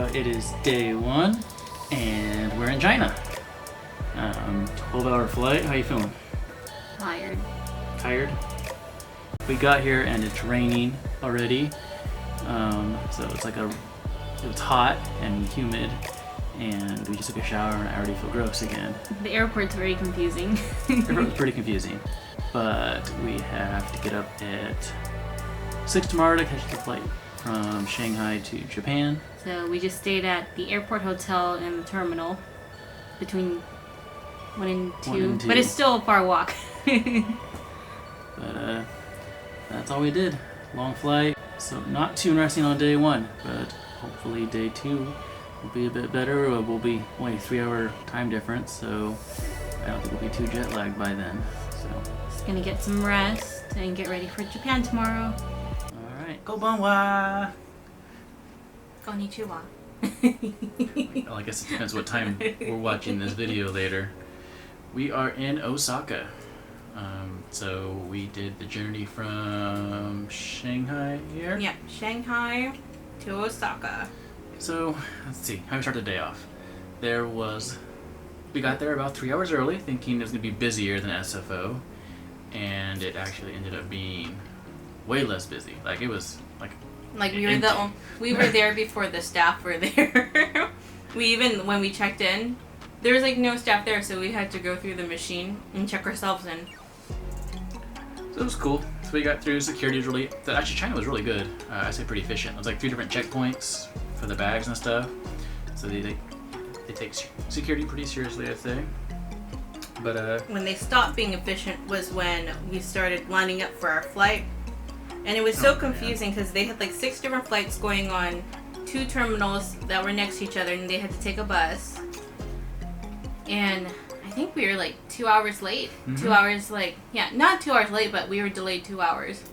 It is day 1, and we're in China. 12-hour flight. How you feeling? Tired. Tired? We got here and it's raining already. So it's like it's hot and humid, and we just took a shower and I already feel gross again. The airport's very confusing. The airport was pretty confusing, but we have to get up at 6 tomorrow to catch the flight from Shanghai to Japan. So we just stayed at the airport hotel in the terminal between 1 and 2. But it's still a far walk. But that's all we did. Long flight. So not too interesting on day 1, but hopefully day 2 will be a bit better. We'll be only a 3-hour time difference, so I don't think we'll be too jet lagged by then. So Just gonna get some rest and get ready for Japan tomorrow. Alright, konbanwa! Konnichiwa. Well, I guess it depends what time we're watching this video later. We are in Osaka. So we did the journey from Shanghai here. Yeah, Shanghai to Osaka. So let's see, how we start the day off. We got there about 3 hours early, thinking it was gonna be busier than SFO, and it actually ended up being way less busy. Like it was like we were there before the staff were there. When we checked in, there was like no staff there, so we had to go through the machine and check ourselves in. So it was cool. So we got through. Security was actually China was really good. I say pretty efficient. It was like 3 different checkpoints for the bags and stuff. So they take security pretty seriously, I'd say. But when they stopped being efficient was when we started lining up for our flight, and it was so confusing because they had like 6 different flights going on, 2 terminals that were next to each other, and they had to take a bus. And I think we were like 2 hours late. Mm-hmm. 2 hours not 2 hours late, but we were delayed 2 hours.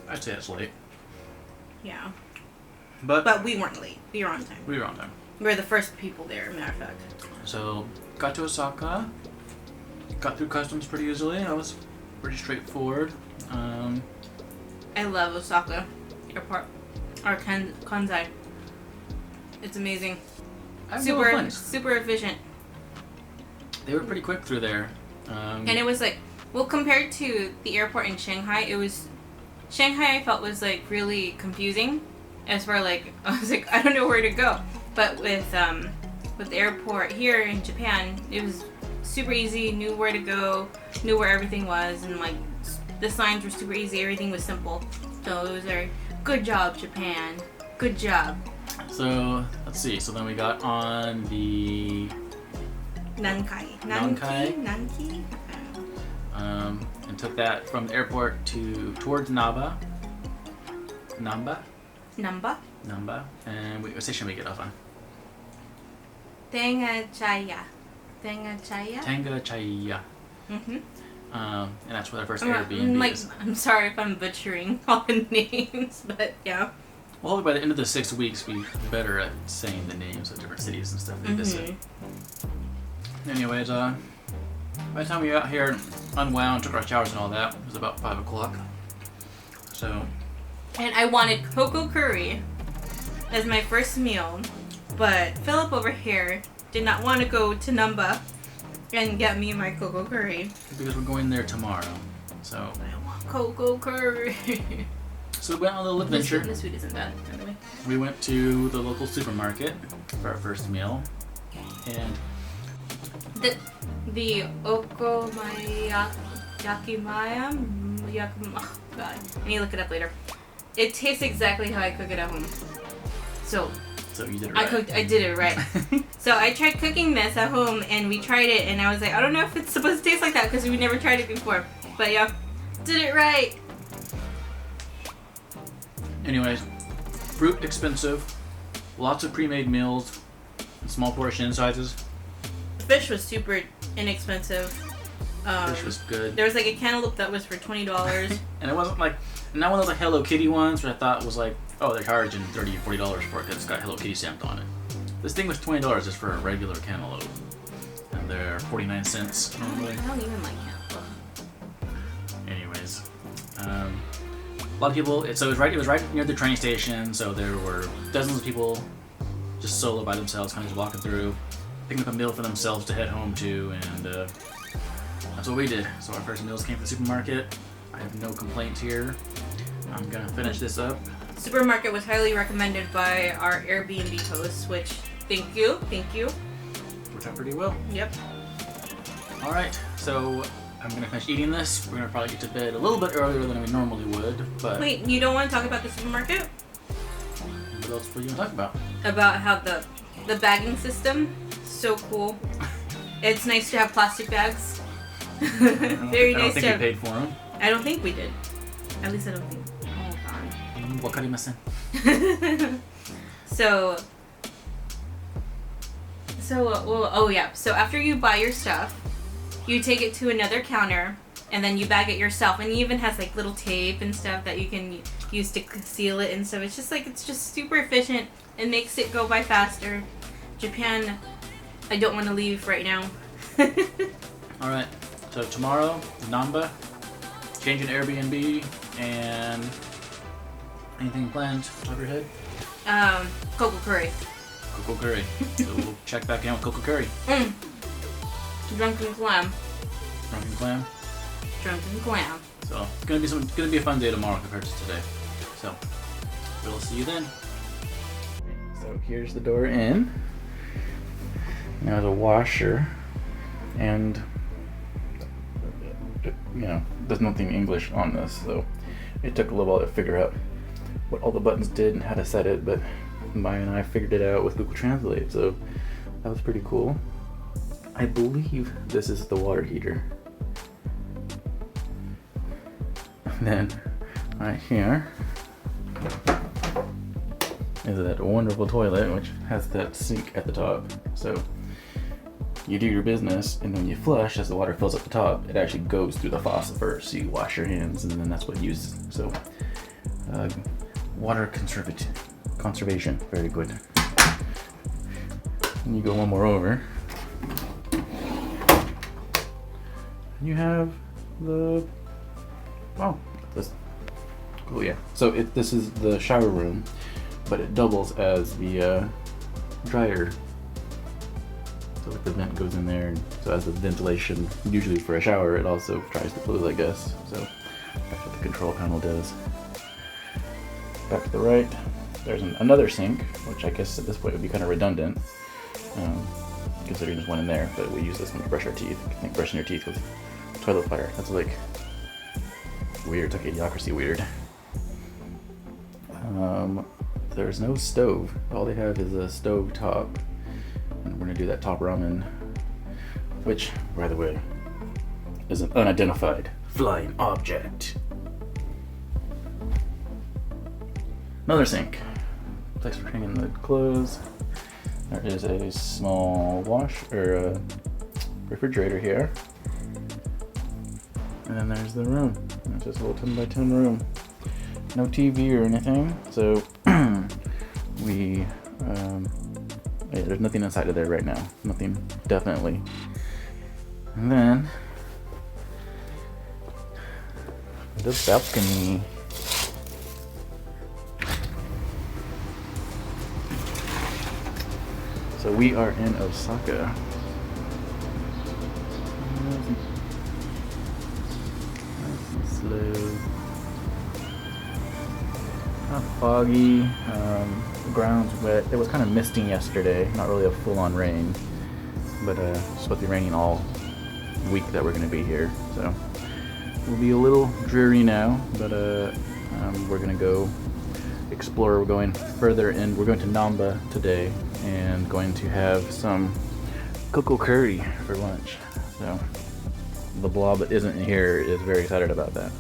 I'd say that's late. Yeah. But we weren't late. We were on time. We were on time. We were the first people there, matter of fact. So got to Osaka. Got through customs pretty easily. That was pretty straightforward. I love Osaka Airport. Or Kansai. It's amazing. Super efficient. They were pretty quick through there. And it was like, compared to the airport in Shanghai, Shanghai I felt was like really confusing. As far I was like, I don't know where to go. But with the airport here in Japan, it was super easy, knew where to go, knew where everything was, and like the signs were super easy, everything was simple. So it was very good job, Japan. Good job. So let's see. So then we got on the Nankai. And took that from the airport towards Namba. And what station we get off on? Tengachaya. Mm-hmm. And that's where the first Airbnb is. I'm sorry if I'm butchering all the names, but yeah. Well, by the end of the 6 weeks, we're better at saying the names of different cities and stuff. Anyways, by the time we got here, unwound, took our showers and all that, it was about 5 o'clock. So. And I wanted cocoa curry as my first meal, but Philip over here did not want to go to Namba and get me my cocoa curry. Because we're going there tomorrow, so. I want cocoa curry. So we went on a little adventure. This food isn't bad, by the way. We went to the local supermarket for our first meal, and the okonomiyaki, oh god, I need to look it up later. It tastes exactly how I cook it at home. So you did it right. I did it right. So I tried cooking this at home, and we tried it, and I was like, I don't know if it's supposed to taste like that because we never tried it before. But yeah, did it right. Anyways, fruit expensive, lots of pre-made meals, small portion sizes. Fish was super inexpensive. Fish was good. There was like a cantaloupe that was for $20. And it wasn't like, not one of those Hello Kitty ones, which I thought was like, oh, they're charging $30 or $40 for it because it's got Hello Kitty stamped on it. This thing was $20 just for a regular cantaloupe. And they're 49 cents normally. I don't even like cantaloupe. Anyways, A lot of people. It was right near the train station, so there were dozens of people just solo by themselves, kind of just walking through, picking up a meal for themselves to head home to, and that's what we did. So our first meals came from the supermarket. I have no complaints here. I'm gonna finish this up. Supermarket was highly recommended by our Airbnb hosts, which thank you. Worked out pretty well. Yep. All right, so I'm gonna finish eating this. We're gonna probably get to bed a little bit earlier than we normally would, but Wait, you don't want to talk about the supermarket? What else were you gonna talk about? About how the bagging system, so cool. It's nice to have plastic bags. Very nice to have. I don't think we paid for them. I don't think we did. At least I don't think. Hold on. Wakarimasen. So, oh yeah. So after you buy your stuff, you take it to another counter, and then you bag it yourself. And it even has like little tape and stuff that you can use to seal it and stuff. It's just super efficient. It makes it go by faster. Japan, I don't want to leave right now. All right. So tomorrow, Namba, changing Airbnb, and anything planned top of your head? Cocoa curry. Cocoa curry. So we'll check back in with cocoa curry. Drunken clam. Drunken clam. Drunken clam. So it's gonna be a fun day tomorrow compared to today. So we'll see you then. So here's the door in. Now the washer, and there's nothing English on this, so it took a little while to figure out what all the buttons did and how to set it, but Maya and I figured it out with Google Translate, so that was pretty cool. I believe this is the water heater. And then right here is that wonderful toilet, which has that sink at the top. So you do your business, and when you flush, as the water fills up the top, it actually goes through the faucet first. So you wash your hands, and then that's what you use. So water conservation, very good. And you go one more over, and you have the So this is the shower room, but it doubles as the dryer. So the vent goes in there, and so as the ventilation, usually for a shower, it also dries the clothes, I guess. So that's what the control panel does. Back to the right, there's another sink, which I guess at this point would be kind of redundant, considering there's one in there, but we use this one to brush our teeth. I think brushing your teeth with toilet fire, that's like weird, it's like idiocracy weird. There's no stove. All they have is a stove top. And we're gonna do that top ramen, which, by the way, is an unidentified flying object. Another sink. Place for hanging the clothes. There is a small refrigerator here. And then there's the room. It's just a little 10 by 10 room. No TV or anything, so there's nothing inside of there right now. Nothing, definitely. And then the balcony. So we are in Osaka. Nice and slow. Kind of foggy. The ground's wet. It was kind of misting yesterday. Not really a full-on rain, but it's supposed to be raining all week that we're going to be here. So we'll be a little dreary now, but we're going to go explore. We're going further in. We're going to Namba today and going to have some cocoa curry for lunch. So the blob that isn't here is very excited about that.